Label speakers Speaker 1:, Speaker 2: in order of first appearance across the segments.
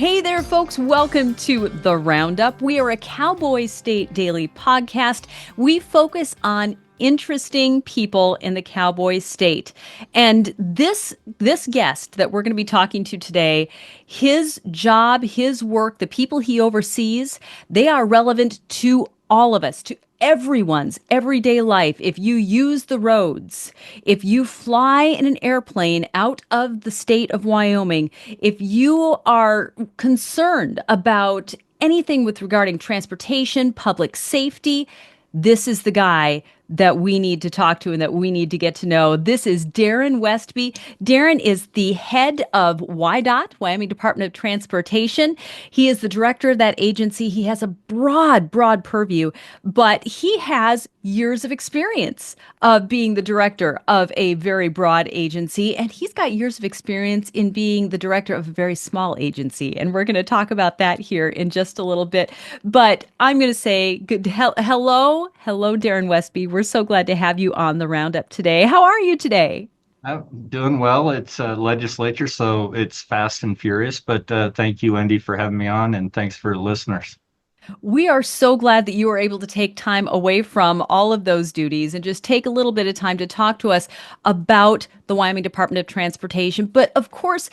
Speaker 1: Hey there, folks. Welcome to the Roundup. We are a Cowboy State daily podcast. We focus on interesting people in the Cowboy State. And this guest that we're going to be talking to today, his job, his work, the people he oversees, they are relevant to all of us, to everyone's everyday life. If you use the roads, if you fly in an airplane out of the state of Wyoming, if you are concerned about anything with regarding transportation, public safety, this is the guy that we need to talk to and that we need to get to know. This is Darin Westby. Darin is the head of WYDOT, Wyoming Department of Transportation. He is the director of that agency. He has a broad purview, but he has years of experience of being the director of a very broad agency, and he's got years of experience in being the director of a very small agency. And we're going to talk about that here in just a little bit. But I'm going to say hello, Darin Westby. We're so glad to have you on the Roundup today. How are you today?
Speaker 2: I'm doing well. It's legislature, so it's fast and furious. But thank you, Wendy, for having me on, and thanks for the listeners.
Speaker 1: We are so glad that you are able to take time away from all of those duties and just take a little bit of time to talk to us about the Wyoming Department of Transportation. But of course,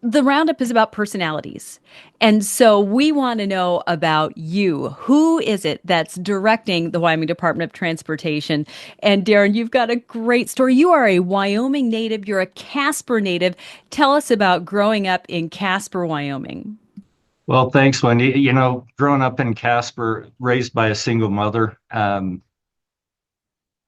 Speaker 1: the Roundup is about personalities. And so we want to know about you. Who is it that's directing the Wyoming Department of Transportation? And Darin, you've got a great story. You are a Wyoming native, you're a Casper native. Tell us about growing up in Casper, Wyoming.
Speaker 2: Well, thanks, Wendy. Growing up in Casper, raised by a single mother,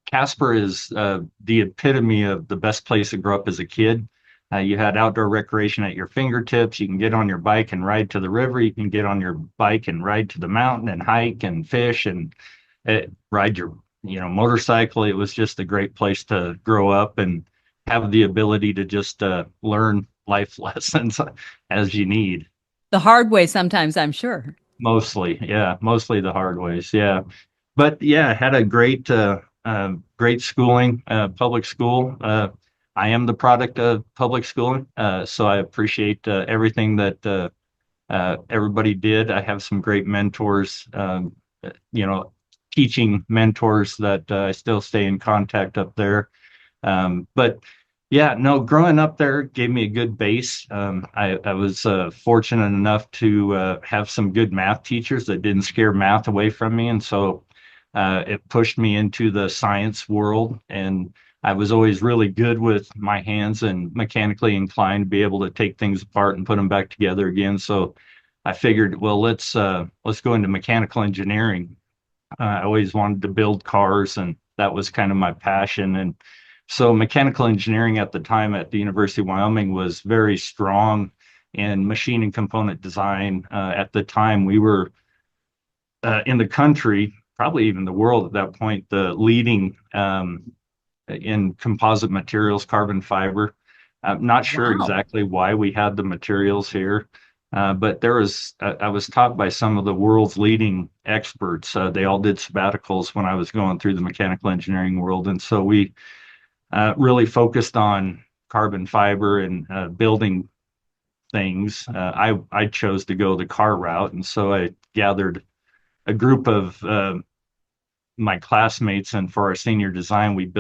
Speaker 2: Casper is the epitome of the best place to grow up as a kid. You had outdoor recreation at your fingertips. You can get on your bike and ride to the river. You can get on your bike and ride to the mountain and hike and fish and ride your, motorcycle. It was just a great place to grow up and have the ability to just learn life lessons as you need.
Speaker 1: The hard way sometimes, I'm sure.
Speaker 2: Mostly, yeah, mostly the hard ways, yeah. But yeah, had a great schooling, public school. I am the product of public schooling, so I appreciate everything that everybody did. I have some great mentors, you know, teaching mentors that I still stay in contact up there. But yeah, no, growing up there gave me a good base. I was fortunate enough to have some good math teachers that didn't scare math away from me. And so it pushed me into the science world. And I was always really good with my hands and mechanically inclined to be able to take things apart and put them back together again. So I figured, well, let's go into mechanical engineering. I always wanted to build cars, and that was kind of my passion. And so mechanical engineering at the time at the University of Wyoming was very strong in machine and component design. At the time, we were in the country, probably even the world at that point, the leading in composite materials, carbon fiber. I'm not sure
Speaker 1: Wow.
Speaker 2: exactly why we had the materials here, but I was taught by some of the world's leading experts. They all did sabbaticals when I was going through the mechanical engineering world. And so we really focused on carbon fiber and building things. I chose to go the car route. And so I gathered a group of my classmates, and for our senior design, we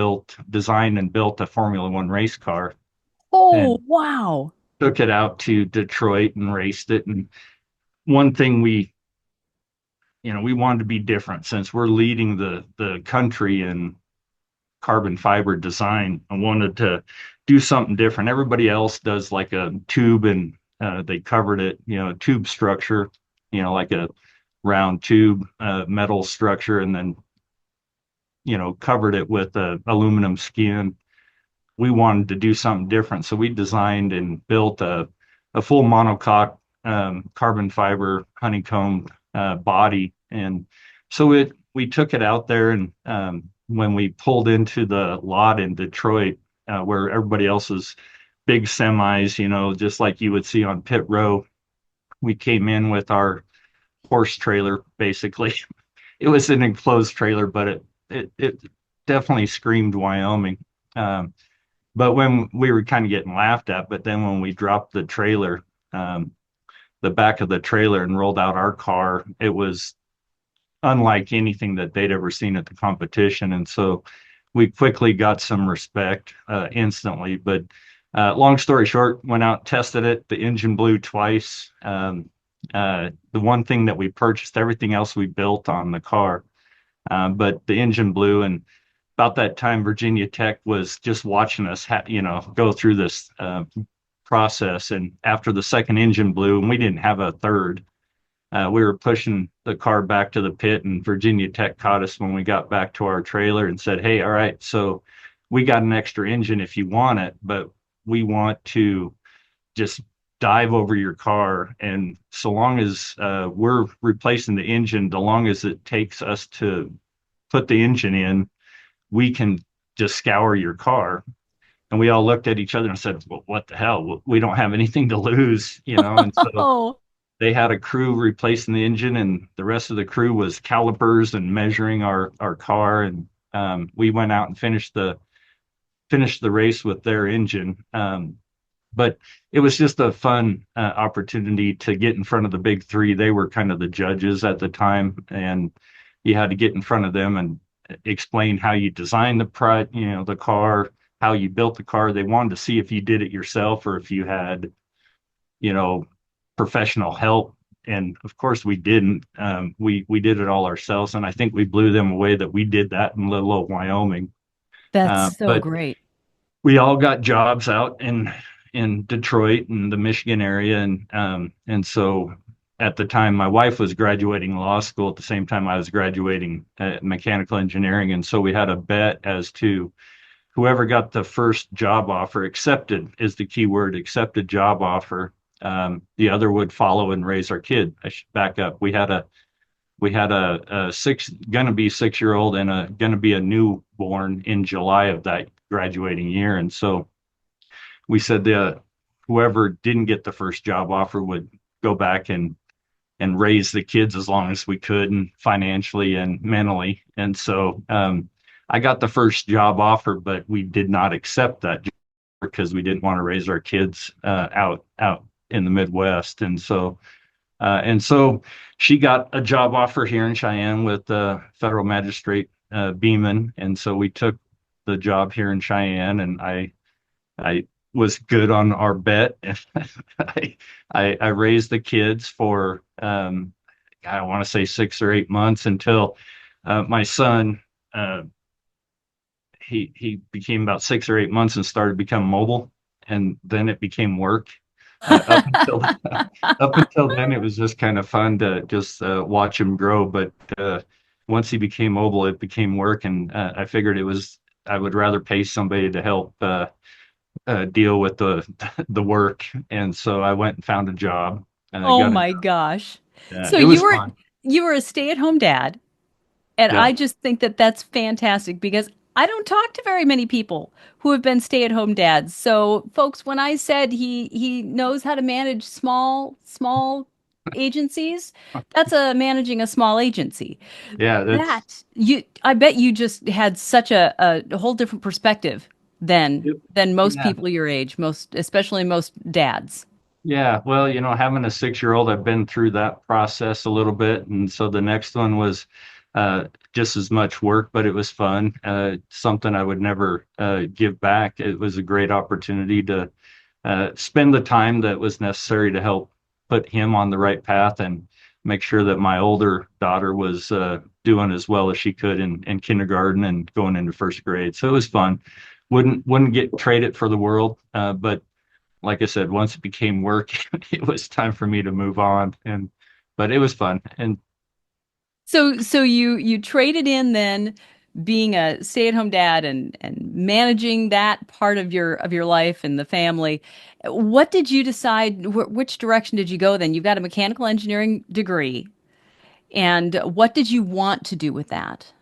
Speaker 2: designed and built a Formula One race car
Speaker 1: Oh,
Speaker 2: and
Speaker 1: wow.
Speaker 2: took it out to Detroit and raced it. And one thing we wanted to be different since we're leading the country in carbon fiber design. I wanted to do something different. Everybody else does like a tube and they covered it, tube structure, like a round tube metal structure, and then covered it with a aluminum skin. We wanted to do something different, so we designed and built a full monocoque carbon fiber honeycomb body. And so we took it out there, and when we pulled into the lot in Detroit, where everybody else's big semis, just like you would see on pit row, we came in with our horse trailer, basically. It was an enclosed trailer, but it definitely screamed Wyoming. But when we were kind of getting laughed at, but then when we dropped the trailer, um, the back of the trailer and rolled out our car. It was unlike anything that they'd ever seen at the competition. And so we quickly got some respect instantly. But long story short, went out, tested it. The engine blew twice. The one thing that we purchased, everything else we built on the car, but the engine blew. And about that time, Virginia Tech was just watching us, go through this process. And after the second engine blew, and we didn't have a third, we were pushing the car back to the pit, and Virginia Tech caught us when we got back to our trailer and said, "Hey, all right, so we got an extra engine if you want it, but we want to just dive over your car. And so long as we're replacing the engine, the long as it takes us to put the engine in, we can just scour your car." And we all looked at each other and said, "Well, what the hell? We don't have anything to lose, you know?" And so
Speaker 1: Oh,
Speaker 2: they had a crew replacing the engine, and the rest of the crew was calipers and measuring our car. And we went out and finished the race with their engine. But it was just a fun opportunity to get in front of the big three. They were kind of the judges at the time, and you had to get in front of them and explain how you designed the car, how you built the car. They wanted to see if you did it yourself or if you had, you know, professional help. And of course we didn't. We did it all ourselves, and I think we blew them away that we did that in little old Wyoming.
Speaker 1: that's so
Speaker 2: But
Speaker 1: great.
Speaker 2: we all got jobs out in Detroit and the Michigan area, and so at the time my wife was graduating law school at the same time I was graduating mechanical engineering, and so we had a bet as to whoever got the first job offer, accepted is the key word, accepted job offer. The other would follow and raise our kid. I should back up. We had a gonna be 6 year old and gonna be a newborn in July of that graduating year. And so we said whoever didn't get the first job offer would go back and raise the kids as long as we could, and financially and mentally. And so I got the first job offer, but we did not accept that because we didn't want to raise our kids out in the Midwest. And so she got a job offer here in Cheyenne with federal magistrate Beeman, and so we took the job here in Cheyenne, and I was good on our bet. I raised the kids for I want to say 6 or 8 months until my son he became about 6 or 8 months and started to become mobile, and then it became work. Up until up until then, it was just kind of fun to just watch him grow. But once he became mobile, it became work, and I figured I would rather pay somebody to help deal with the work, and so I went and found a job.
Speaker 1: Oh
Speaker 2: Got a
Speaker 1: my
Speaker 2: job.
Speaker 1: gosh. So
Speaker 2: It
Speaker 1: you
Speaker 2: was
Speaker 1: were
Speaker 2: fun.
Speaker 1: you were a stay-at-home dad, and
Speaker 2: Yeah.
Speaker 1: I just think that that's fantastic because I don't talk to very many people who have been stay-at-home dads. So, folks, when I said he knows how to manage small agencies, that's a managing a small agency.
Speaker 2: Yeah, that's
Speaker 1: That you, I bet you just had such a whole different perspective than
Speaker 2: it,
Speaker 1: than most
Speaker 2: yeah.
Speaker 1: people your age, especially most dads.
Speaker 2: Yeah, well, having a 6 year old, I've been through that process a little bit. And so the next one was just as much work, but it was fun. Something I would never give back. It was a great opportunity to spend the time that was necessary to help put him on the right path and make sure that my older daughter was doing as well as she could in kindergarten and going into first grade. So it was fun. Wouldn't get trade it for the world, but like I said, once it became work, it was time for me to move on. But it was fun. And
Speaker 1: So you traded in then being a stay-at-home dad and managing that part of your life and the family. What did you decide? Which direction did you go then? You've got a mechanical engineering degree, and what did you want to do with that?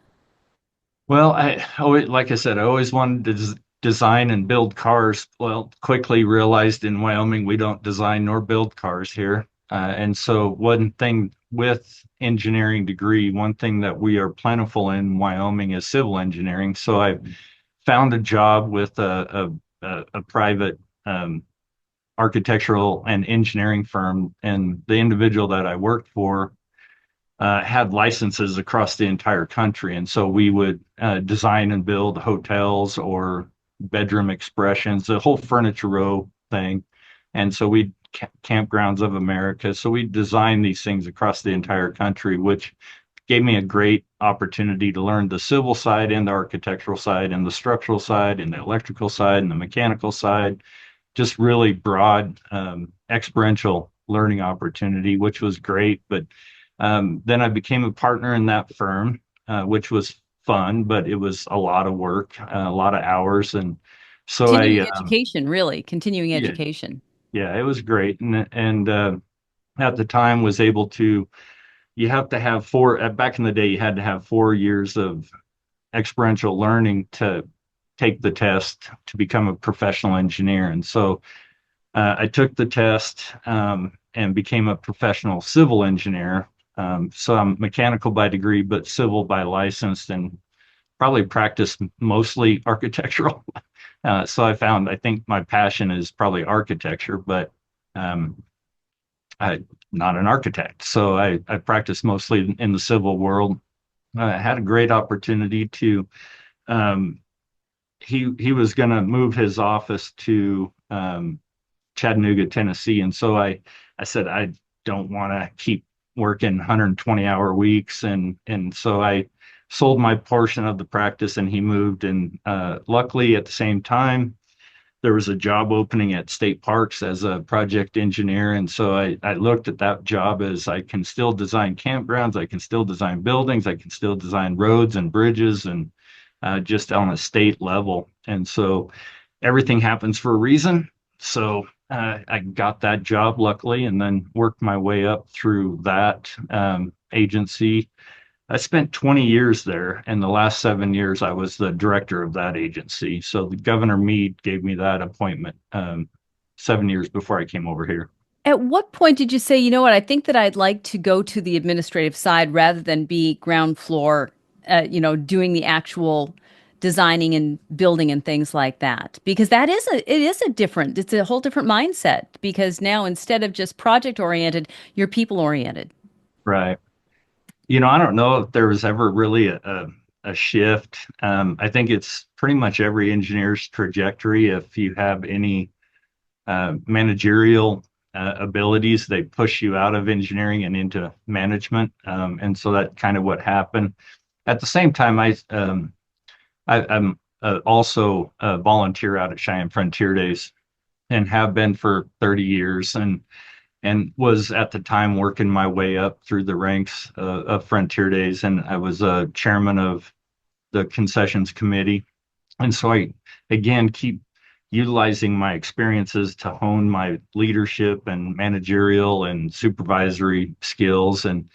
Speaker 2: well, I always, like I said, I always wanted to design and build cars. Well, quickly realized in Wyoming we don't design nor build cars here. And so one thing with engineering degree, one thing that we are plentiful in Wyoming is civil engineering. So I found a job with a private architectural and engineering firm, and the individual that I worked for had licenses across the entire country. And so we would design and build hotels or bedroom expressions, the whole furniture row thing. And so we campgrounds of America. So we designed these things across the entire country, which gave me a great opportunity to learn the civil side and the architectural side and the structural side and the electrical side and the mechanical side. Just really broad, experiential learning opportunity, which was great. But then I became a partner in that firm, which was fun, but it was a lot of work, a lot of hours. And so
Speaker 1: Continuing education, really, continuing
Speaker 2: yeah,
Speaker 1: education.
Speaker 2: yeah, it was great. And at the time was able to, you have to have back in the day, you had to have 4 years of experiential learning to take the test to become a professional engineer. And so I took the test and became a professional civil engineer. So I'm mechanical by degree, but civil by license, and probably practiced mostly architectural. So I think my passion is probably architecture, but um, I'm not an architect. So I practiced mostly in the civil world. I had a great opportunity to, um, he was going to move his office to Chattanooga, Tennessee. And so I said, I don't want to keep working 120-hour weeks. And so I sold my portion of the practice and he moved. And luckily at the same time, there was a job opening at state parks as a project engineer. And so I looked at that job as I can still design campgrounds, I can still design buildings, I can still design roads and bridges and just on a state level. And so everything happens for a reason. So I got that job luckily, and then worked my way up through that agency. I spent 20 years there, and the last 7 years I was the director of that agency. So the Governor Meade gave me that appointment 7 years before I came over here.
Speaker 1: At what point did you say, you know what, I think that I'd like to go to the administrative side rather than be ground floor, doing the actual designing and building and things like that? Because it's a whole different mindset because now instead of just project oriented, you're people oriented.
Speaker 2: Right. I don't know if there was ever really a shift. I think it's pretty much every engineer's trajectory. If you have any managerial abilities, they push you out of engineering and into management. And so that kind of what happened. At the same time, I'm also a volunteer out at Cheyenne Frontier Days and have been for 30 years, and was at the time working my way up through the ranks of Frontier Days. And I was a chairman of the concessions committee. And so I, again, keep utilizing my experiences to hone my leadership and managerial and supervisory skills. And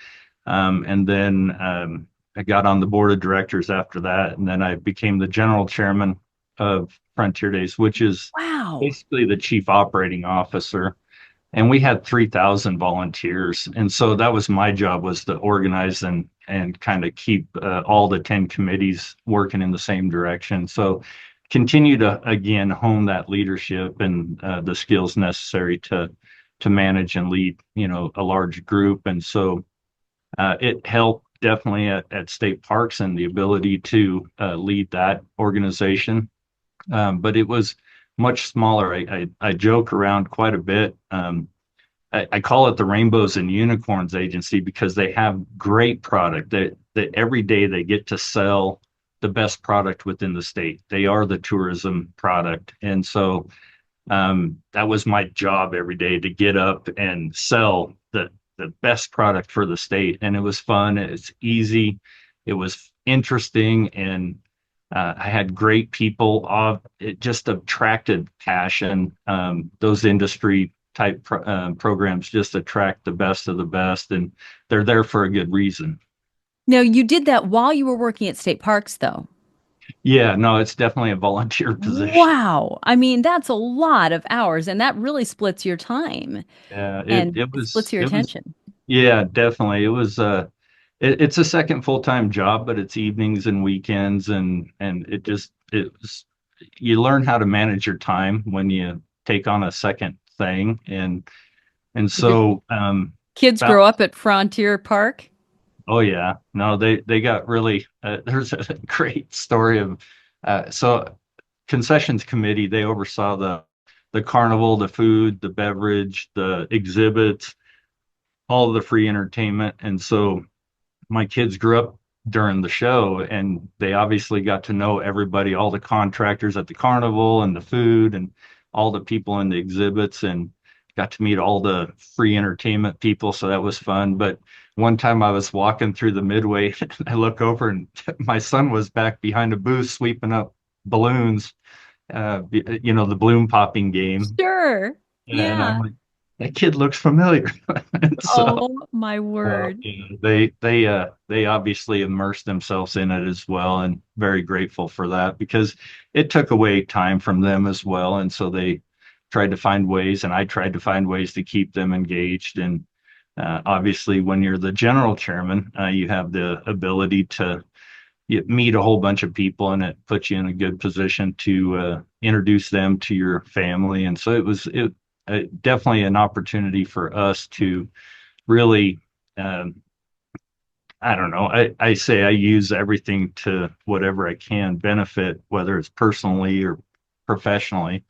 Speaker 2: then I got on the board of directors after that. And then I became the general chairman of Frontier Days, which is
Speaker 1: Wow.
Speaker 2: basically the chief operating officer. And we had 3,000 volunteers. And so that was my job, was to organize and kind of keep all the 10 committees working in the same direction. So continue to, again, hone that leadership and the skills necessary to manage and lead, a large group. And so it helped definitely at state parks and the ability to lead that organization. But it was much smaller. I joke around quite a bit. I call it the Rainbows and Unicorns Agency because they have great product that every day they get to sell the best product within the state. They are the tourism product. And so that was my job every day, to get up and sell the best product for the state. And it was fun. It's easy. It was interesting. And I had great people. It just attracted passion. Those industry type programs just attract the best of the best, and they're there for a good reason.
Speaker 1: Now, you did that while you were working at state parks, though.
Speaker 2: Yeah, no, it's definitely a volunteer position.
Speaker 1: Wow. I mean, that's a lot of hours, and that really splits your time
Speaker 2: Yeah,
Speaker 1: and it splits your
Speaker 2: it was
Speaker 1: attention.
Speaker 2: yeah, definitely. It was it's a second full-time job, but it's evenings and weekends, and it was, you learn how to manage your time when you take on a second thing. And
Speaker 1: Did your
Speaker 2: so
Speaker 1: kids
Speaker 2: about
Speaker 1: grow up at Frontier Park?
Speaker 2: oh yeah, no, they got really there's a great story of so concessions committee, they oversaw the carnival, the food, the beverage, the exhibits, all of the free entertainment. And so my kids grew up during the show, and they obviously got to know everybody, all the contractors at the carnival and the food and all the people in the exhibits, and got to meet all the free entertainment people. So that was fun. But one time I was walking through the midway and I look over and my son was back behind a booth sweeping up balloons, the balloon popping game.
Speaker 1: Sure.
Speaker 2: And I'm
Speaker 1: Yeah.
Speaker 2: like, that kid looks familiar. And so
Speaker 1: Oh, my word.
Speaker 2: they obviously immersed themselves in it as well, and very grateful for that because it took away time from them as well. And so they tried to find ways, and I tried to find ways to keep them engaged. And obviously, when you're the general chairman, you have the ability to meet a whole bunch of people, and it puts you in a good position to introduce them to your family. And so it definitely an opportunity for us to really um, I don't know. I say I use everything to whatever I can benefit, whether it's personally or professionally.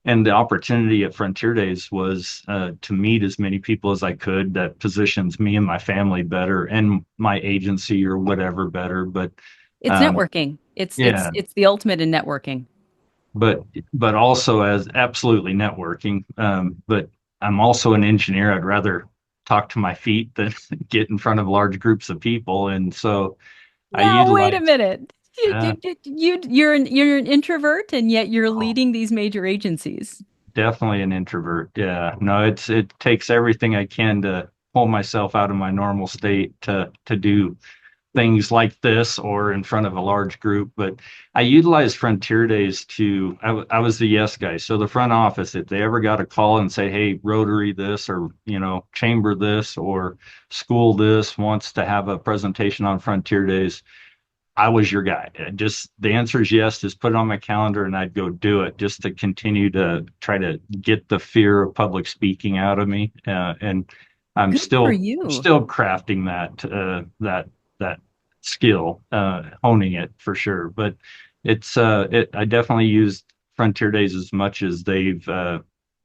Speaker 2: And the opportunity at Frontier Days was to meet as many people as I could that positions me and my family better and my agency or whatever better. But
Speaker 1: It's
Speaker 2: um,
Speaker 1: networking. It's
Speaker 2: yeah,
Speaker 1: it's the ultimate in networking.
Speaker 2: but but also as absolutely networking. But I'm also an engineer. I'd rather talk to my feet than get in front of large groups of people. And so I
Speaker 1: Now, wait a
Speaker 2: utilize
Speaker 1: minute.
Speaker 2: uh,
Speaker 1: You're an introvert and yet you're
Speaker 2: oh,
Speaker 1: leading these major agencies.
Speaker 2: definitely an introvert. Yeah, no, it takes everything I can to pull myself out of my normal state to do things like this or in front of a large group. But I utilized Frontier Days I was the yes guy. So the front office, if they ever got a call and say, hey, Rotary this or, chamber this or school this wants to have a presentation on Frontier Days, I was your guy. Just the answer is yes, just put it on my calendar and I'd go do it just to continue to try to get the fear of public speaking out of me. And I'm
Speaker 1: Good for you.
Speaker 2: still crafting that skill, honing it for sure. But I definitely used Frontier Days as much as they've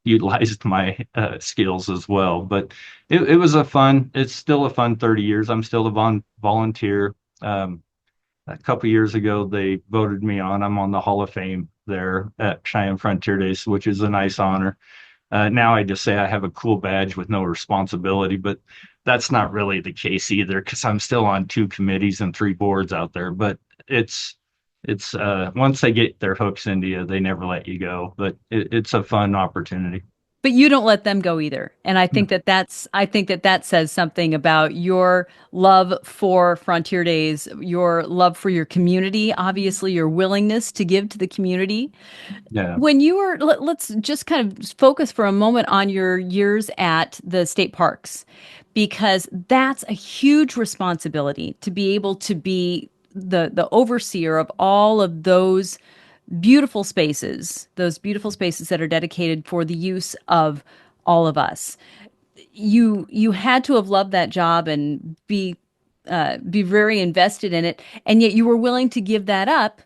Speaker 2: utilized my skills as well. But it's still a fun 30 years. I'm still a volunteer. A couple years ago, they voted me on. I'm on the Hall of Fame there at Cheyenne Frontier Days, which is a nice honor. Now I just say I have a cool badge with no responsibility, but that's not really the case either because I'm still on two committees and three boards out there. But it's once they get their hooks into you, they never let you go. But it's a fun opportunity.
Speaker 1: But you don't let them go either. And I think that that says something about your love for Frontier Days, your love for your community, obviously your willingness to give to the community.
Speaker 2: Yeah.
Speaker 1: When you were, let's just kind of focus for a moment on your years at the state parks, because that's a huge responsibility to be able to be the overseer of all of those beautiful spaces that are dedicated for the use of all of us. You had to have loved that job and be very invested in it, and yet you were willing to give that up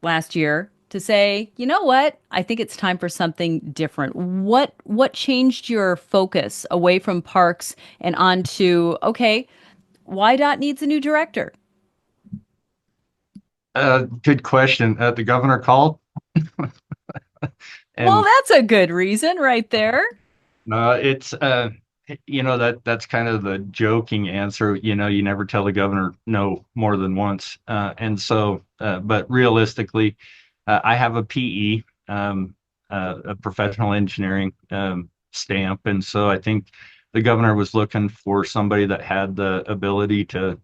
Speaker 1: last year to say, you know what? I think it's time for something different. What changed your focus away from parks and onto, okay, WYDOT needs a new director?
Speaker 2: Good question. The governor called,
Speaker 1: Well,
Speaker 2: and
Speaker 1: that's a good reason right there.
Speaker 2: no, it's that's kind of the joking answer. You never tell the governor no more than once. But realistically, I have a PE, a professional engineering stamp, and so I think the governor was looking for somebody that had the ability to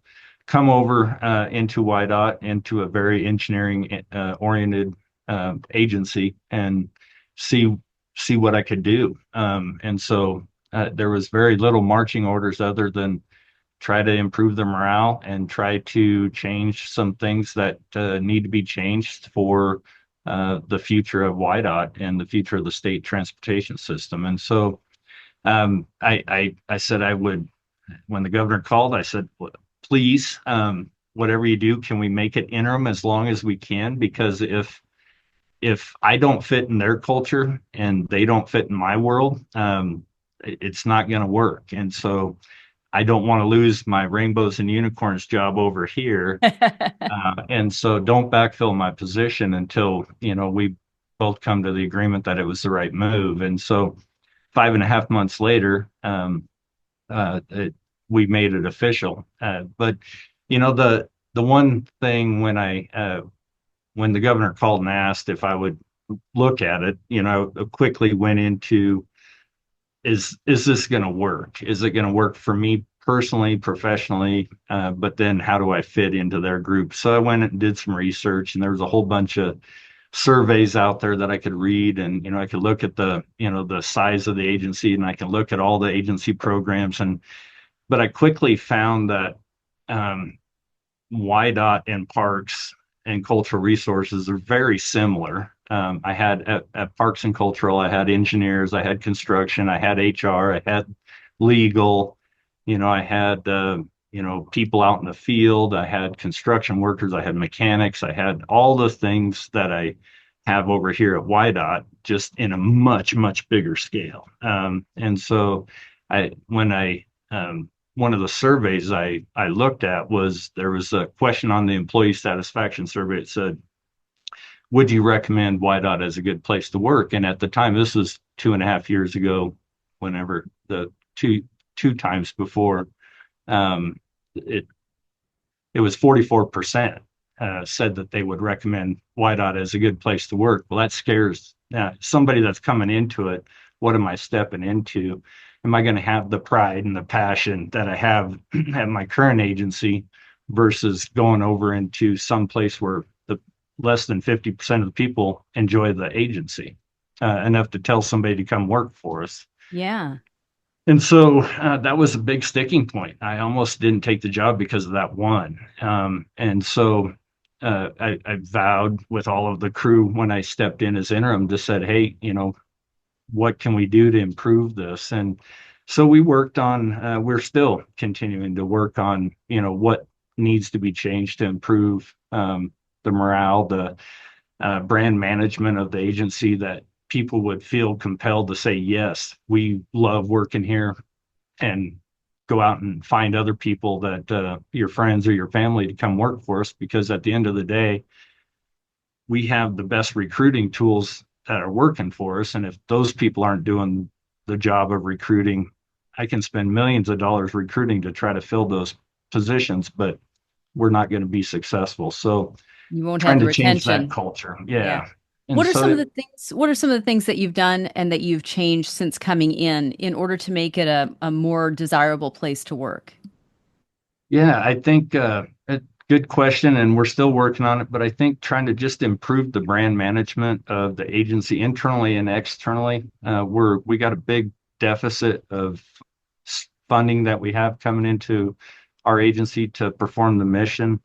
Speaker 2: come over into WYDOT, into a very engineering oriented agency, and see see what I could do. And so there was very little marching orders other than try to improve the morale and try to change some things that need to be changed for the future of WYDOT and the future of the state transportation system. And so I said I would, when the governor called, I said, please, whatever you do, can we make it interim as long as we can? Because if I don't fit in their culture and they don't fit in my world, it's not going to work. And so I don't want to lose my rainbows and unicorns job over here. And so don't backfill my position until, we both come to the agreement that it was the right move. And so 5.5 months later, we made it official. But the one thing when the governor called and asked if I would look at it, I quickly went into, is this going to work? Is it going to work for me personally, professionally? But then how do I fit into their group? So I went and did some research, and there was a whole bunch of surveys out there that I could read, and I could look at the size of the agency, and I can look at all the agency programs, but I quickly found that WYDOT and parks and cultural resources are very similar. I had at Parks and Cultural, I had engineers, I had construction, I had HR, I had legal, I had people out in the field, I had construction workers, I had mechanics, I had all the things that I have over here at WYDOT, just in a much, much bigger scale. And so one of the surveys I looked at there was a question on the employee satisfaction survey. It said, would you recommend WYDOT as a good place to work? And at the time, this was 2.5 years ago, whenever the two times before, it was 44% said that they would recommend WYDOT as a good place to work. Well, that scares somebody that's coming into it. What am I stepping into? Am I going to have the pride and the passion that I have at my current agency versus going over into some place where the less than 50% of the people enjoy the agency enough to tell somebody to come work for us?
Speaker 1: Yeah.
Speaker 2: And so that was a big sticking point. I almost didn't take the job because of that one. And so I vowed with all of the crew when I stepped in as interim to said, hey, what can we do to improve this? And so we worked on, we're still continuing to work on, what needs to be changed to improve the morale, the brand management of the agency, that people would feel compelled to say, yes, we love working here, and go out and find other people that your friends or your family to come work for us, because at the end of the day, we have the best recruiting tools that are working for us. And if those people aren't doing the job of recruiting, I can spend millions of dollars recruiting to try to fill those positions, but we're not going to be successful. So
Speaker 1: You won't have
Speaker 2: trying
Speaker 1: the
Speaker 2: to change that
Speaker 1: retention.
Speaker 2: culture.
Speaker 1: Yeah.
Speaker 2: Yeah. And so
Speaker 1: What are some of the things that you've done and that you've changed since coming in order to make it a more desirable place to work?
Speaker 2: yeah, I think a good question, and we're still working on it. But I think trying to just improve the brand management of the agency internally and externally. We got a big deficit of funding that we have coming into our agency to perform the mission.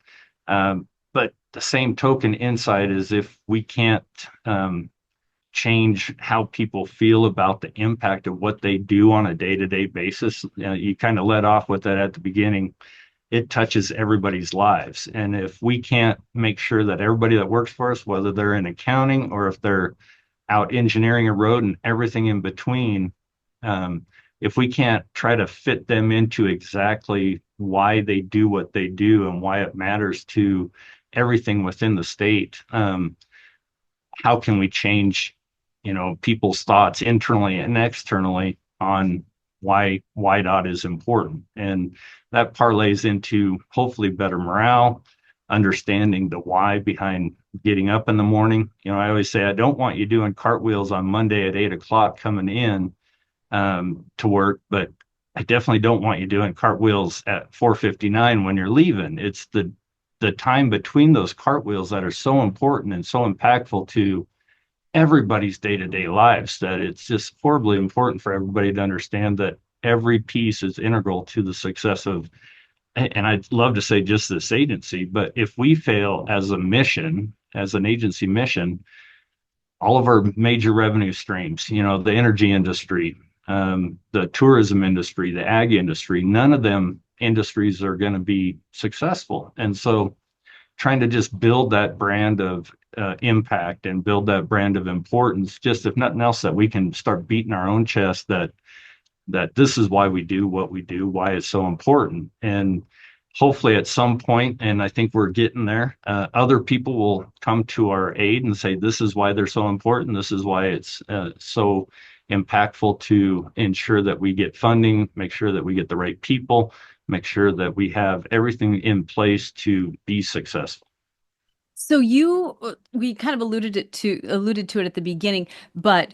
Speaker 2: But the same token, inside is if we can't change how people feel about the impact of what they do on a day-to-day basis. You kind of led off with that at the beginning. It touches everybody's lives. And if we can't make sure that everybody that works for us, whether they're in accounting or if they're out engineering a road and everything in between, if we can't try to fit them into exactly why they do what they do and why it matters to everything within the state, how can we change, people's thoughts internally and externally on why WYDOT is important? And that parlays into hopefully better morale, understanding the why behind getting up in the morning. I always say, I don't want you doing cartwheels on Monday at 8 o'clock coming in to work, but I definitely don't want you doing cartwheels at 4:59 when you're leaving. It's the time between those cartwheels that are so important and so impactful to everybody's day-to-day lives, that it's just horribly important for everybody to understand that every piece is integral to the success of, and I'd love to say just this agency, but if we fail as a mission, as an agency mission, all of our major revenue streams, the energy industry, the tourism industry, the ag industry, none of them industries are going to be successful. And so trying to just build that brand of impact and build that brand of importance, just if nothing else, that we can start beating our own chest that this is why we do what we do, why it's so important. And hopefully at some point, and I think we're getting there, other people will come to our aid and say, this is why they're so important. This is why it's so impactful to ensure that we get funding, make sure that we get the right people, make sure that we have everything in place to be successful.
Speaker 1: So we kind of alluded to it at the beginning, but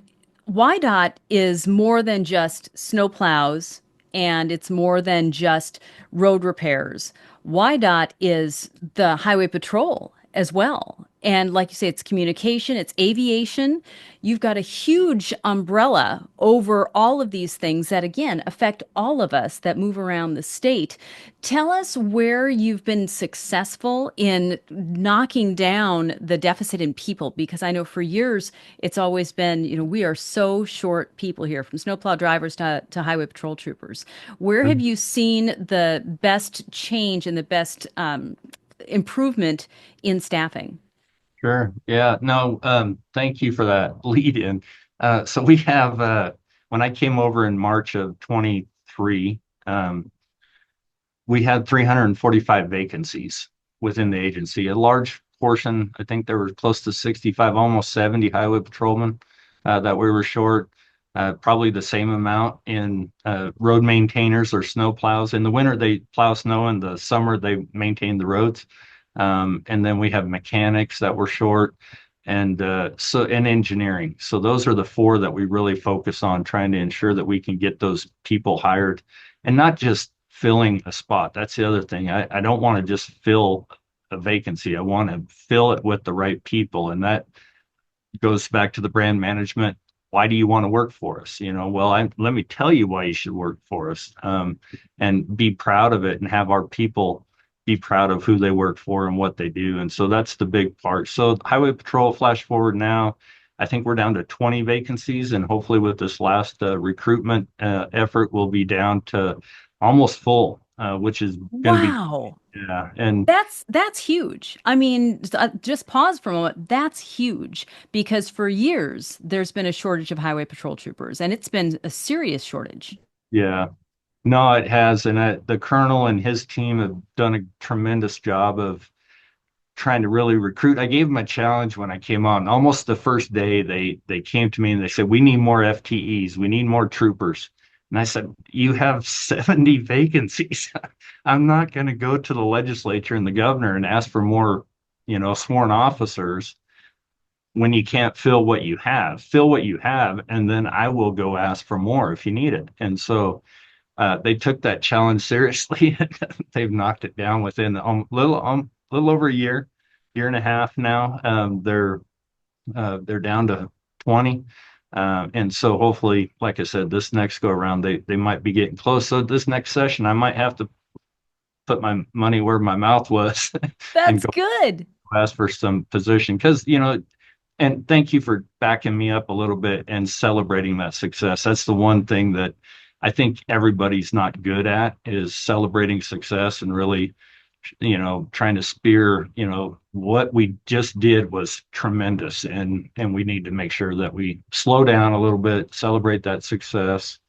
Speaker 1: WYDOT is more than just snowplows and it's more than just road repairs. WYDOT is the highway patrol as well. And like you say, it's communication, it's aviation. You've got a huge umbrella over all of these things that, again, affect all of us that move around the state. Tell us where you've been successful in knocking down the deficit in people, because I know for years it's always been, we are so short people here, from snowplow drivers to highway patrol troopers. Where have you seen the best change and the best improvement in staffing?
Speaker 2: Sure. Yeah. No, thank you for that lead in. So we have, when I came over in March of 23, we had 345 vacancies within the agency. A large portion, I think there were close to 65, almost 70 highway patrolmen that we were short. Probably the same amount in road maintainers or snow plows. In the winter, they plow snow. In the summer, they maintain the roads. And then we have mechanics that were short, and and engineering. So those are the four that we really focus on, trying to ensure that we can get those people hired and not just filling a spot. That's the other thing. I don't want to just fill a vacancy. I want to fill it with the right people. And that goes back to the brand management. Why do you want to work for us? Well, let me tell you why you should work for us, and be proud of it and have our people be proud of who they work for and what they do. And so that's the big part. So Highway Patrol, flash forward now, I think we're down to 20 vacancies, and hopefully with this last recruitment effort, we'll be down to almost full, which is going to be,
Speaker 1: Wow.
Speaker 2: yeah. And
Speaker 1: That's huge. I mean, just pause for a moment. That's huge because for years there's been a shortage of highway patrol troopers, and it's been a serious shortage.
Speaker 2: yeah, no, it has. And the colonel and his team have done a tremendous job of trying to really recruit. I gave them a challenge when I came on. Almost the first day, they came to me and they said, "We need more FTEs. We need more troopers." And I said, "You have 70 vacancies. I'm not going to go to the legislature and the governor and ask for more, sworn officers when you can't fill what you have. Fill what you have, and then I will go ask for more if you need it." And so they took that challenge seriously. They've knocked it down within little over a year and a half now. They're down to 20. And so hopefully, like I said, this next go around, they might be getting close. So this next session, I might have to put my money where my mouth was and
Speaker 1: That's
Speaker 2: go
Speaker 1: good.
Speaker 2: ask for some position because, and thank you for backing me up a little bit and celebrating that success. That's the one thing that I think everybody's not good at, is celebrating success and really, trying to spear, what we just did was tremendous. And we need to make sure that we slow down a little bit, celebrate that success,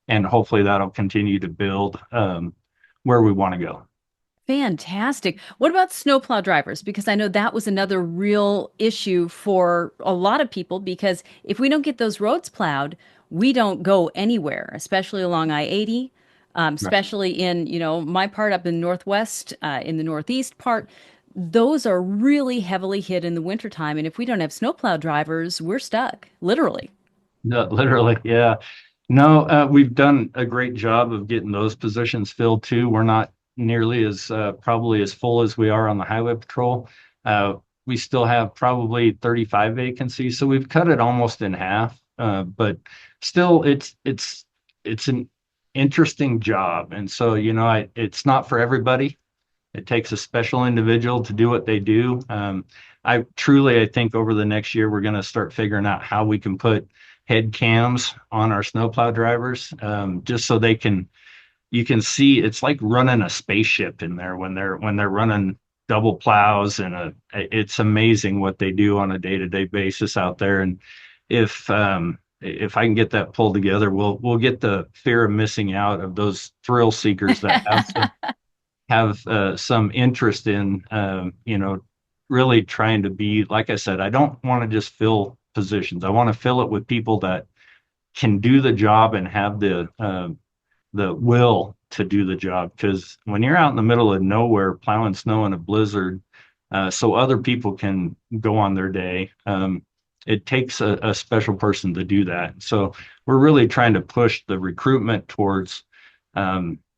Speaker 2: and hopefully that'll continue to build where we want to go.
Speaker 1: Fantastic. What about snowplow drivers? Because I know that was another real issue for a lot of people because if we don't get those roads plowed, we don't go anywhere, especially along I-80,
Speaker 2: Right.
Speaker 1: especially in, my part up in Northwest, in the Northeast part. Those are really heavily hit in the wintertime. And if we don't have snowplow drivers, we're stuck, literally.
Speaker 2: No, literally, yeah. No, we've done a great job of getting those positions filled too. We're not nearly as probably as full as we are on the highway patrol. We still have probably 35 vacancies, so we've cut it almost in half. But still, it's an interesting job, and so it's not for everybody. It takes a special individual to do what they do. I think over the next year, we're going to start figuring out how we can put head cams on our snowplow drivers, just so you can see it's like running a spaceship in there when they're running double plows, and it's amazing what they do on a day-to-day basis out there. And if I can get that pulled together, we'll get the fear of missing out of those thrill seekers that have some interest in really trying to be, like I said, I don't want to just fill positions. I want to fill it with people that can do the job and have the will to do the job. Because when you're out in the middle of nowhere plowing snow in a blizzard, so other people can go on their day, it takes a special person to do that. So we're really trying to push the recruitment towards,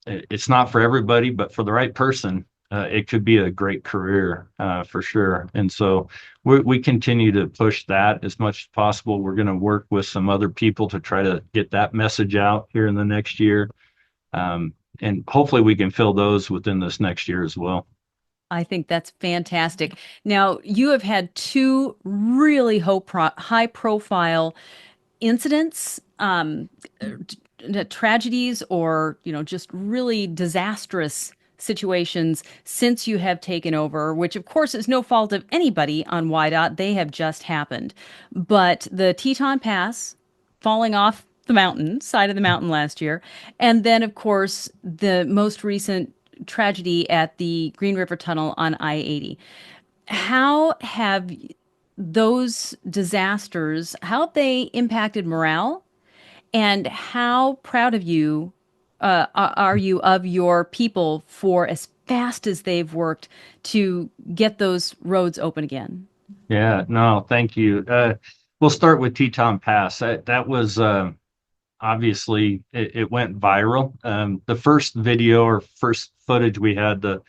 Speaker 2: it's not for everybody, but for the right person, it could be a great career, for sure. And so we continue to push that as much as possible. We're going to work with some other people to try to get that message out here in the next year. And hopefully we can fill those within this next year as well.
Speaker 1: I think that's fantastic. Now, you have had two really high profile incidents, tragedies, or, just really disastrous situations since you have taken over, which of course is no fault of anybody on WYDOT. They have just happened. But the Teton Pass falling off the mountain, side of the mountain last year, and then of course the most recent tragedy at the Green River Tunnel on I-80. How have those disasters, how have they impacted morale, and how proud of you are you of your people for as fast as they've worked to get those roads open again?
Speaker 2: Yeah, no, thank you. We'll start with Teton Pass. That was obviously it went viral. The first video or first footage we had, the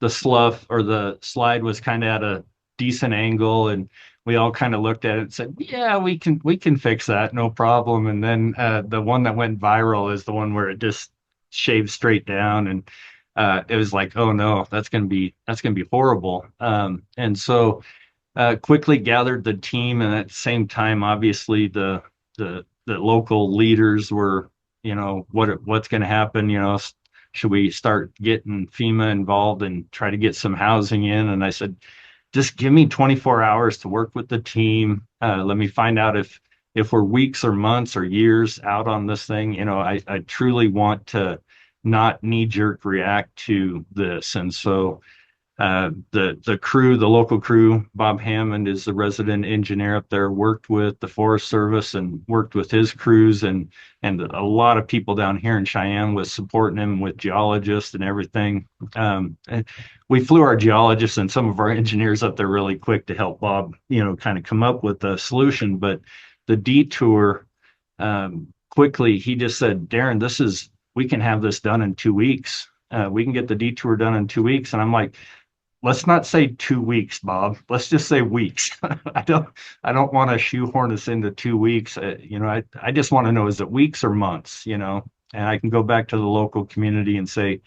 Speaker 2: slough or the slide was kind of at a decent angle, and we all kind of looked at it and said, "Yeah, we can fix that, no problem." And then the one that went viral is the one where it just shaved straight down, and it was like, "Oh no, that's gonna be horrible." And so quickly gathered the team, and at the same time, obviously the local leaders were, what's going to happen, should we start getting FEMA involved and try to get some housing in? And I said, just give me 24 hours to work with the team. Let me find out if we're weeks or months or years out on this thing. I truly want to not knee jerk react to this. And so the crew, the local crew, Bob Hammond is the resident engineer up there, worked with the Forest Service and worked with his crews, and a lot of people down here in Cheyenne was supporting him with geologists and everything. And we flew our geologists and some of our engineers up there really quick to help Bob, kind of come up with a solution. But the detour, quickly, he just said, Darin, we can have this done in 2 weeks. We can get the detour done in 2 weeks. And I'm like, let's not say 2 weeks, Bob. Let's just say weeks. I don't want to shoehorn us into 2 weeks. I just want to know, is it weeks or months? And I can go back to the local community and say,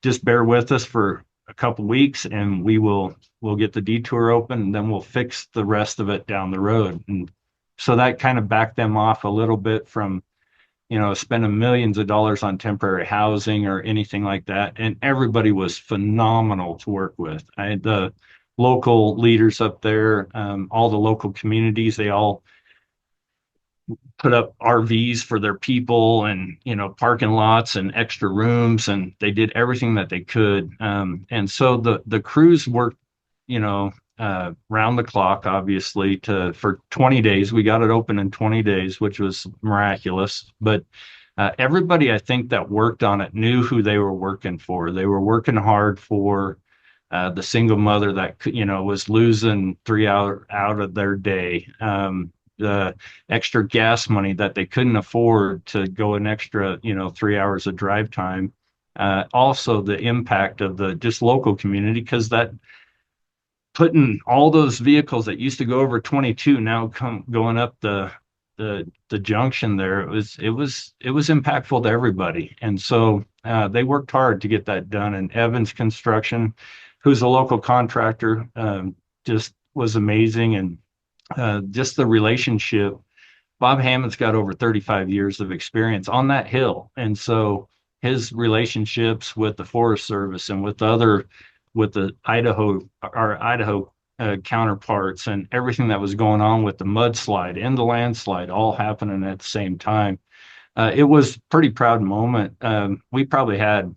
Speaker 2: just bear with us for a couple weeks, and we'll get the detour open, and then we'll fix the rest of it down the road. And so that kind of backed them off a little bit from spending millions of dollars on temporary housing or anything like that. And everybody was phenomenal to work with. I had the local leaders up there, all the local communities, they all put up RVs for their people and, parking lots and extra rooms, and they did everything that they could. And so the crews worked, round the clock, obviously, for 20 days. We got it open in 20 days, which was miraculous. But everybody, I think, that worked on it knew who they were working for. They were working hard for the single mother that, was losing 3 hours out of their day. The extra gas money that they couldn't afford to go an extra, 3 hours of drive time. Also, the impact of the just local community, because that putting all those vehicles that used to go over 22 now going up the junction there, it was impactful to everybody. And so they worked hard to get that done. And Evans Construction, who's a local contractor, just was amazing, and just the relationship. Bob Hammond's got over 35 years of experience on that hill. And so his relationships with the Forest Service and with the Idaho counterparts and everything that was going on with the mudslide and the landslide all happening at the same time. It was a pretty proud moment. We probably had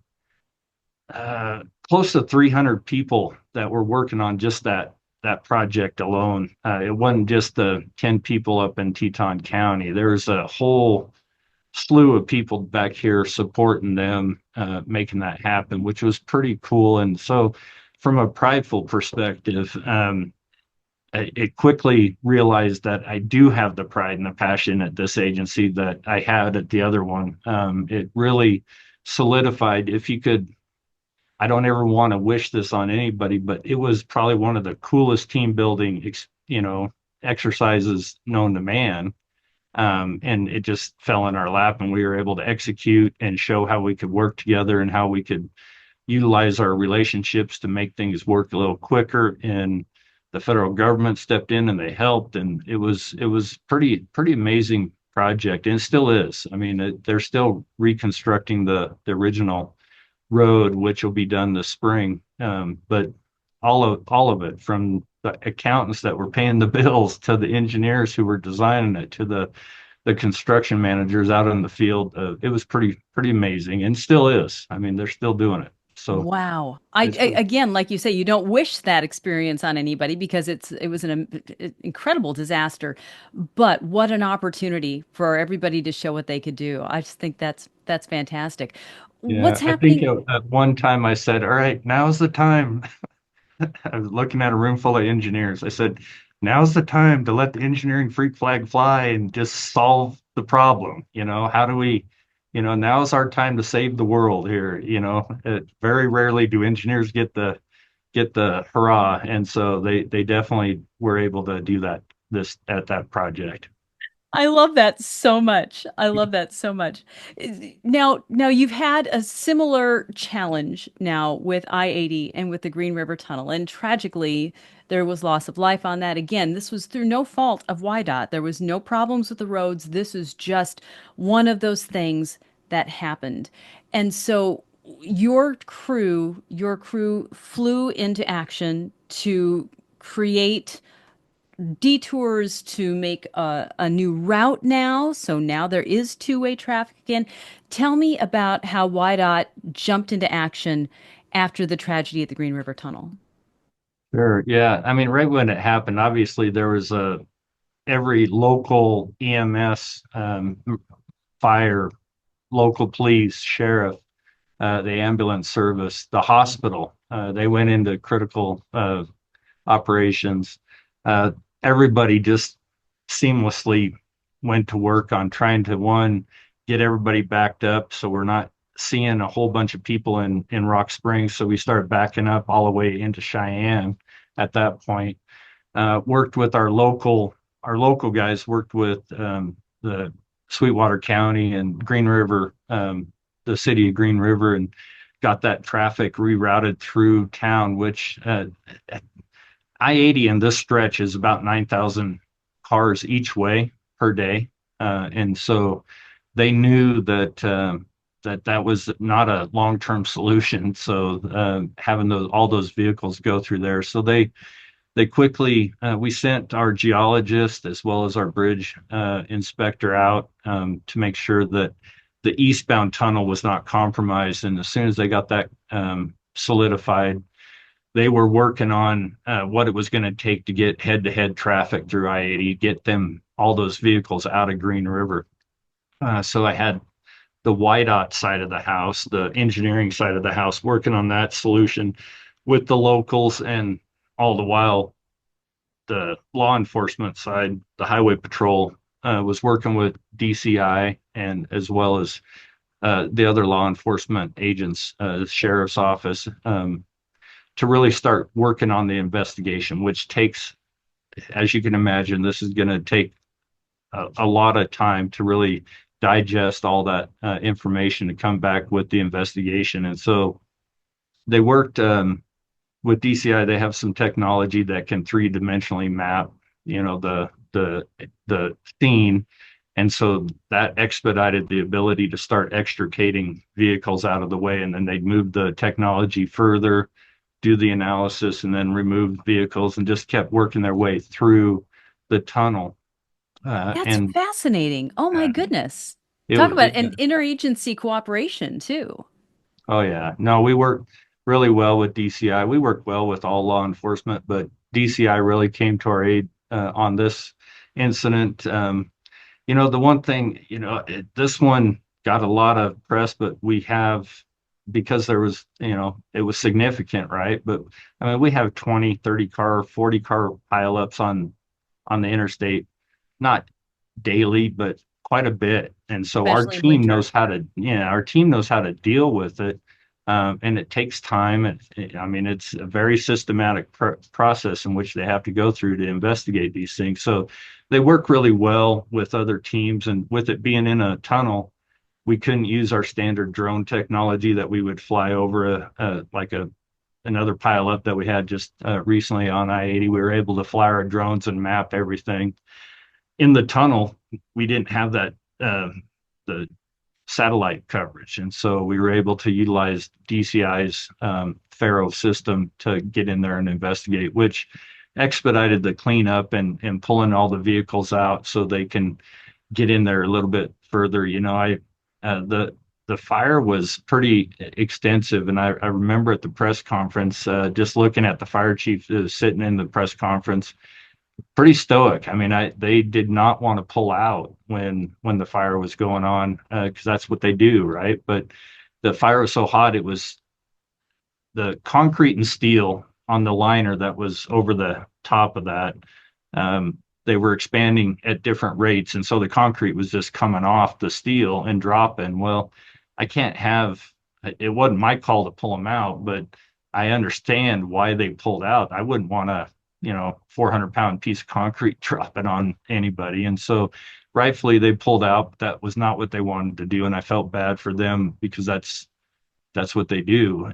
Speaker 2: close to 300 people that were working on just that project alone. It wasn't just the 10 people up in Teton County. There's a whole slew of people back here supporting them, making that happen, which was pretty cool. And so, from a prideful perspective, it quickly realized that I do have the pride and the passion at this agency that I had at the other one. It really solidified, if you could, I don't ever want to wish this on anybody, but it was probably one of the coolest team building, exercises known to man. And it just fell in our lap, and we were able to execute and show how we could work together and how we could utilize our relationships to make things work a little quicker. And the federal government stepped in and they helped, and it was pretty amazing project, and it still is. I mean, they're still reconstructing the original road, which will be done this spring. But all of it, from the accountants that were paying the bills to the engineers who were designing it to the construction managers out in the field, it was pretty amazing, and still is. I mean, they're still doing it. So
Speaker 1: Wow.
Speaker 2: it's been,
Speaker 1: Again, like you say, you don't wish that experience on anybody because it was an incredible disaster. But what an opportunity for everybody to show what they could do. I just think that's fantastic.
Speaker 2: yeah.
Speaker 1: What's
Speaker 2: I think
Speaker 1: happening?
Speaker 2: at one time I said, "All right, now's the time." I was looking at a room full of engineers. I said, now's the time to let the engineering freak flag fly and just solve the problem. How do we, now's our time to save the world here. Very rarely do engineers get the hurrah. And so they definitely were able to do that this at that project.
Speaker 1: I love that so much. I love that so much. Now you've had a similar challenge now with I-80 and with the Green River Tunnel, and tragically, there was loss of life on that. Again, this was through no fault of WYDOT. There was no problems with the roads. This is just one of those things that happened. And so your crew flew into action to create detours to make a new route now. So now there is two-way traffic again. Tell me about how WYDOT jumped into action after the tragedy at the Green River Tunnel.
Speaker 2: Sure. Yeah. I mean, right when it happened, obviously there was every local EMS, fire, local police, sheriff, the ambulance service, the hospital. They went into critical operations. Uh, Everybody just seamlessly went to work on trying to, one, get everybody backed up so we're not seeing a whole bunch of people in Rock Springs. So we started backing up all the way into Cheyenne at that point. Worked with our local guys, worked with the Sweetwater County and Green River, the city of Green River, and got that traffic rerouted through town, which I-80 in this stretch is about 9,000 cars each way per day. And so they knew that was not a long-term solution. So having all those vehicles go through there. So they quickly, we sent our geologist as well as our bridge inspector out to make sure that the eastbound tunnel was not compromised. And as soon as they got that solidified, they were working on what it was going to take to get head-to-head traffic through I-80, get all those vehicles out of Green River. So I had the WYDOT side of the house, the engineering side of the house, working on that solution with the locals, and all the while, the law enforcement side, the highway patrol, was working with DCI and as well as the other law enforcement agents, the sheriff's office, to really start working on the investigation, which takes, as you can imagine, this is going to take a lot of time to really digest all that information to come back with the investigation. And so they worked with DCI, they have some technology that can three-dimensionally map, the scene. And so that expedited the ability to start extricating vehicles out of the way. And then they'd move the technology further, do the analysis, and then remove vehicles and just kept working their way through the tunnel.
Speaker 1: That's
Speaker 2: And
Speaker 1: fascinating. Oh my
Speaker 2: uh,
Speaker 1: goodness.
Speaker 2: it
Speaker 1: Talk
Speaker 2: was,
Speaker 1: about an interagency cooperation too.
Speaker 2: oh yeah, no, we work really well with DCI. We work well with all law enforcement, but DCI really came to our aid on this incident. The one thing, this one got a lot of press, but we have, because there was, it was significant, right? But I mean, we have 20, 30 car, 40 car pileups on the interstate, not daily, but quite a bit. And so
Speaker 1: Especially in winter.
Speaker 2: our team knows how to deal with it. And it takes time. I mean, it's a very systematic process in which they have to go through to investigate these things. So they work really well with other teams. And with it being in a tunnel, we couldn't use our standard drone technology that we would fly over another pile up that we had just recently on I-80. We were able to fly our drones and map everything. In the tunnel, we didn't have that the satellite coverage, and so we were able to utilize DCI's Faro system to get in there and investigate, which expedited the cleanup and pulling all the vehicles out so they can get in there a little bit further. I the fire was pretty extensive, and I remember at the press conference, just looking at the fire chief sitting in the press conference, pretty stoic. I mean, they did not want to pull out when the fire was going on, because that's what they do, right? But the fire was so hot, it was the concrete and steel on the liner that was over the top of that. They were expanding at different rates, and so the concrete was just coming off the steel and dropping. Well, I can't have. It wasn't my call to pull them out, but I understand why they pulled out. I wouldn't want to 400-pound piece of concrete dropping on anybody. And so rightfully they pulled out. That was not what they wanted to do. And I felt bad for them because that's what they do.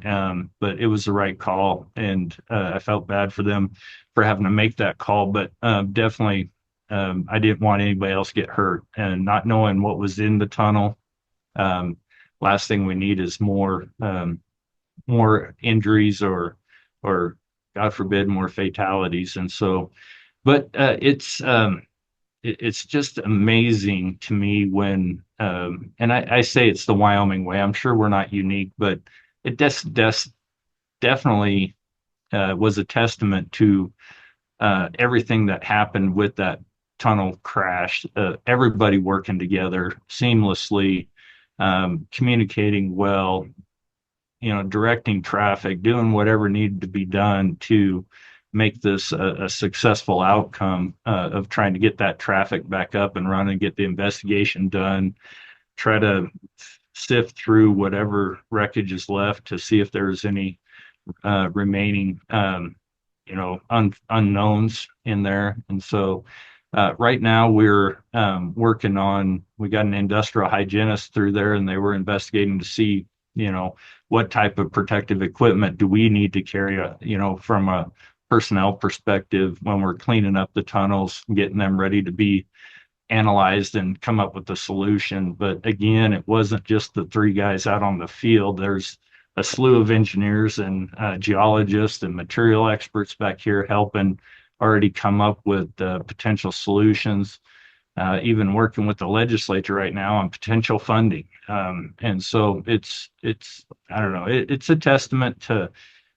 Speaker 2: But it was the right call. And I felt bad for them for having to make that call. But definitely, I didn't want anybody else get hurt. And not knowing what was in the tunnel, um, last thing we need is more injuries or God forbid more fatalities. And so, but it's just amazing to me when and I say it's the Wyoming way. I'm sure we're not unique, but it definitely was a testament to everything that happened with that tunnel crash. Everybody working together seamlessly, communicating well, directing traffic, doing whatever needed to be done to make this a successful outcome of trying to get that traffic back up and running, get the investigation done, try to sift through whatever wreckage is left to see if there's any remaining, unknowns in there. And so right now we're working on, we got an industrial hygienist through there and they were investigating to see, what type of protective equipment do we need to carry, from a personnel perspective when we're cleaning up the tunnels, getting them ready to be analyzed and come up with a solution. But again, it wasn't just the three guys out on the field. There's a slew of engineers and geologists and material experts back here helping already come up with potential solutions, even working with the legislature right now on potential funding. And so I don't know, it's a testament to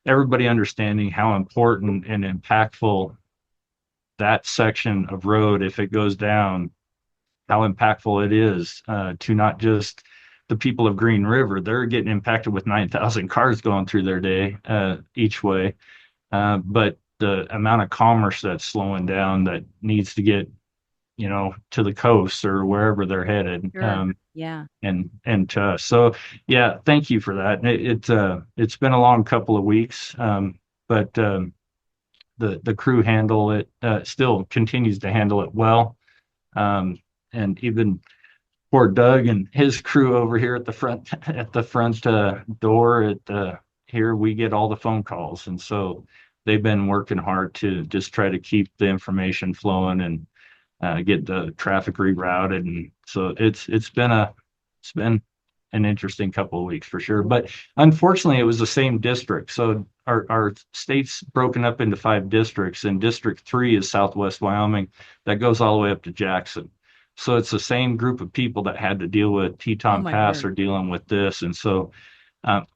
Speaker 2: everybody understanding how important and impactful that section of road, if it goes down, how impactful it is to not just the people of Green River. They're getting impacted with 9,000 cars going through their day each way. But the amount of commerce that's slowing down that needs to get, to the coast or wherever they're headed.
Speaker 1: Sure. Yeah.
Speaker 2: And to us. So yeah, thank you for that. It's been a long couple of weeks, but the crew handle it still continues to handle it well. And even poor Doug and his crew over here at the front door here we get all the phone calls. And so they've been working hard to just try to keep the information flowing and get the traffic rerouted. And so it's been an interesting couple of weeks for sure. But unfortunately, it was the same district. So our state's broken up into 5 districts, and District 3 is Southwest Wyoming that goes all the way up to Jackson. So it's the same group of people that had to deal with
Speaker 1: Oh
Speaker 2: Teton
Speaker 1: my
Speaker 2: Pass
Speaker 1: word.
Speaker 2: are dealing with this. And so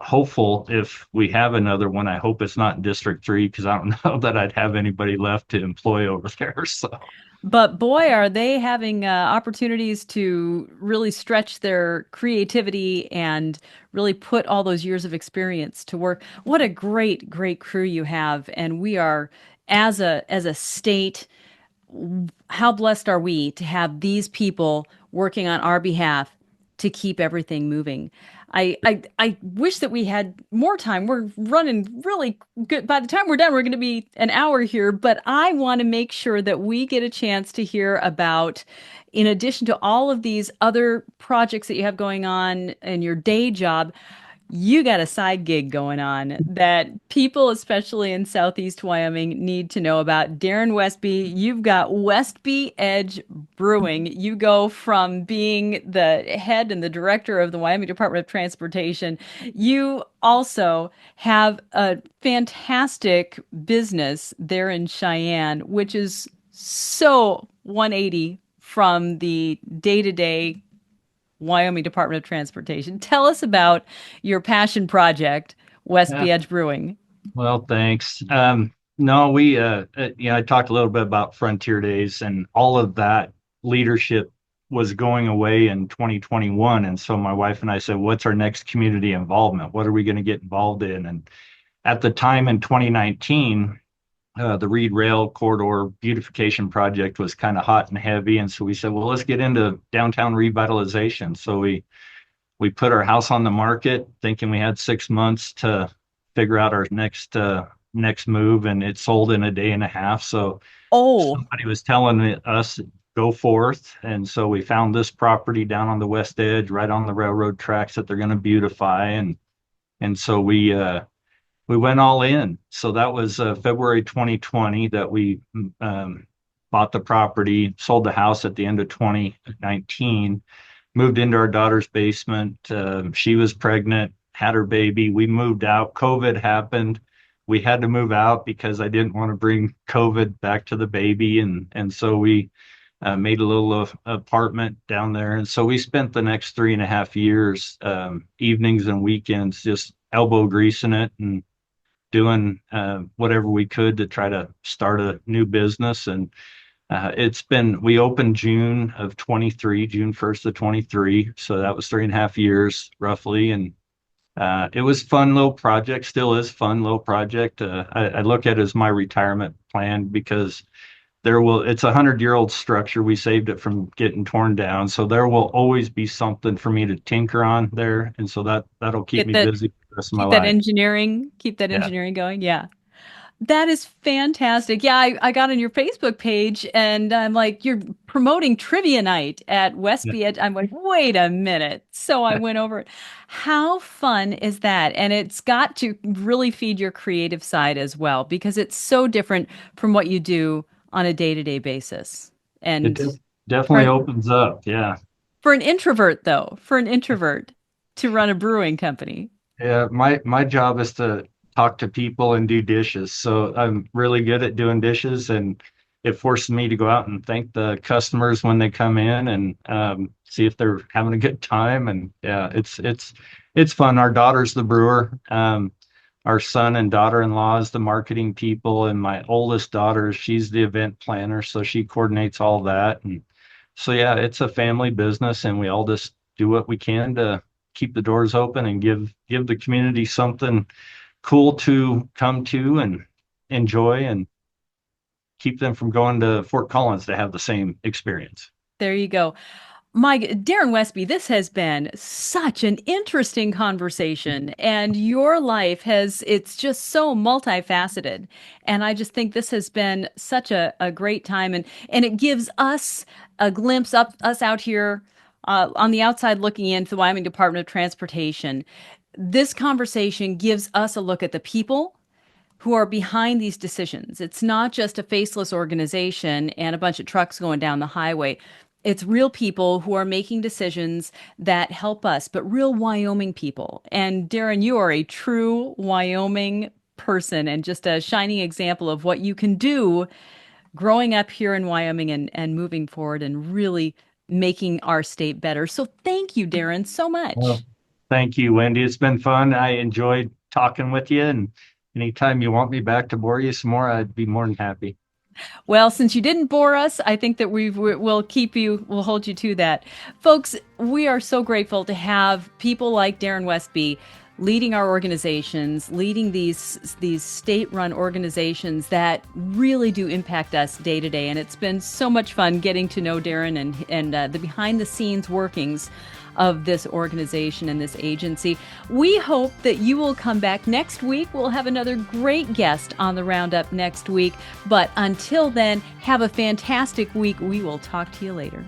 Speaker 2: hopeful if we have another one, I hope it's not in District 3 because I don't know that I'd have anybody left to employ over there. So
Speaker 1: But boy, are they having opportunities to really stretch their creativity and really put all those years of experience to work. What a great, great crew you have. And we are, as a state, how blessed are we to have these people working on our behalf to keep everything moving? I wish that we had more time. We're running really good. By the time we're done, we're going to be an hour here, but I want to make sure that we get a chance to hear about, in addition to all of these other projects that you have going on in your day job, you got a side gig going on that people, especially in Southeast Wyoming, need to know about. Darin Westby, you've got Westby Edge Brewing. You go from being the head and the director of the Wyoming Department of Transportation. You also have a fantastic business there in Cheyenne, which is so 180 from the day-to-day Wyoming Department of Transportation. Tell us about your passion project,
Speaker 2: yeah,
Speaker 1: Westby Edge Brewing.
Speaker 2: well, thanks. No, we, I talked a little bit about Frontier Days and all of that leadership was going away in 2021. And so my wife and I said, what's our next community involvement? What are we going to get involved in? And at the time in 2019, the Reed Rail Corridor beautification project was kind of hot and heavy. And so we said, well, let's get into downtown revitalization. So we put our house on the market thinking we had 6 months to figure out our next move, and it sold in a day and a half. So
Speaker 1: Oh,
Speaker 2: somebody was telling us go forth, and so we found this property down on the west edge, right on the railroad tracks that they're going to beautify, and so we went all in. So that was February 2020 that we bought the property, sold the house at the end of 2019, moved into our daughter's basement. She was pregnant, had her baby. We moved out. COVID happened. We had to move out because I didn't want to bring COVID back to the baby, and so we made a little apartment down there. And so we spent the next 3.5 years, evenings and weekends, just elbow greasing it and doing whatever we could to try to start a new business. And we opened June of 23, June 1st of 23. So that was 3.5 years roughly. And it was fun little project, still is fun little project. I look at it as my retirement plan because it's a 100-year-old structure. We saved it from getting torn down. So there will always be something for me to tinker on there. And so that'll keep
Speaker 1: get
Speaker 2: me
Speaker 1: that,
Speaker 2: busy for the rest of my life.
Speaker 1: keep that
Speaker 2: Yeah.
Speaker 1: engineering going. Yeah. That is fantastic. Yeah, I got on your Facebook page and I'm like, you're promoting trivia night at Westby Edge. I'm like, wait a minute. So I went over it. How fun is that? And it's got to really feed your creative side as well because it's so different from what you do on a day-to-day basis.
Speaker 2: It
Speaker 1: And
Speaker 2: definitely
Speaker 1: for,
Speaker 2: opens up. Yeah.
Speaker 1: for an introvert, though, for an introvert to run a brewing company.
Speaker 2: Yeah. My job is to talk to people and do dishes. So I'm really good at doing dishes, and it forces me to go out and thank the customers when they come in and see if they're having a good time. And yeah, it's fun. Our daughter's the brewer. Our son and daughter-in-law is the marketing people, and my oldest daughter, she's the event planner, so she coordinates all that. And so yeah, it's a family business, and we all just do what we can to keep the doors open and give the community something cool to come to and enjoy, and keep them from going to Fort Collins to have the same experience.
Speaker 1: There you go. Darren Westby, this has been such an interesting conversation, and your life it's just so multifaceted. And I just think this has been such a great time, and it gives us a glimpse us out here on the outside looking into the Wyoming Department of Transportation, this conversation gives us a look at the people who are behind these decisions. It's not just a faceless organization and a bunch of trucks going down the highway. It's real people who are making decisions that help us, but real Wyoming people. And Darin, you are a true Wyoming person and just a shining example of what you can do growing up here in Wyoming and moving forward and really making our state better. So thank you, Darin, so much.
Speaker 2: Well, thank you, Wendy. It's been fun. I enjoyed talking with you, and anytime you want me back to bore you some more, I'd be more than happy.
Speaker 1: Well, since you didn't bore us, I think that we'll keep you, we'll hold you to that. Folks, we are so grateful to have people like Darin Westby leading our organizations, leading these state-run organizations that really do impact us day to day. And it's been so much fun getting to know Darin and the behind-the-scenes workings of this organization and this agency. We hope that you will come back next week. We'll have another great guest on the Roundup next week. But until then, have a fantastic week. We will talk to you later.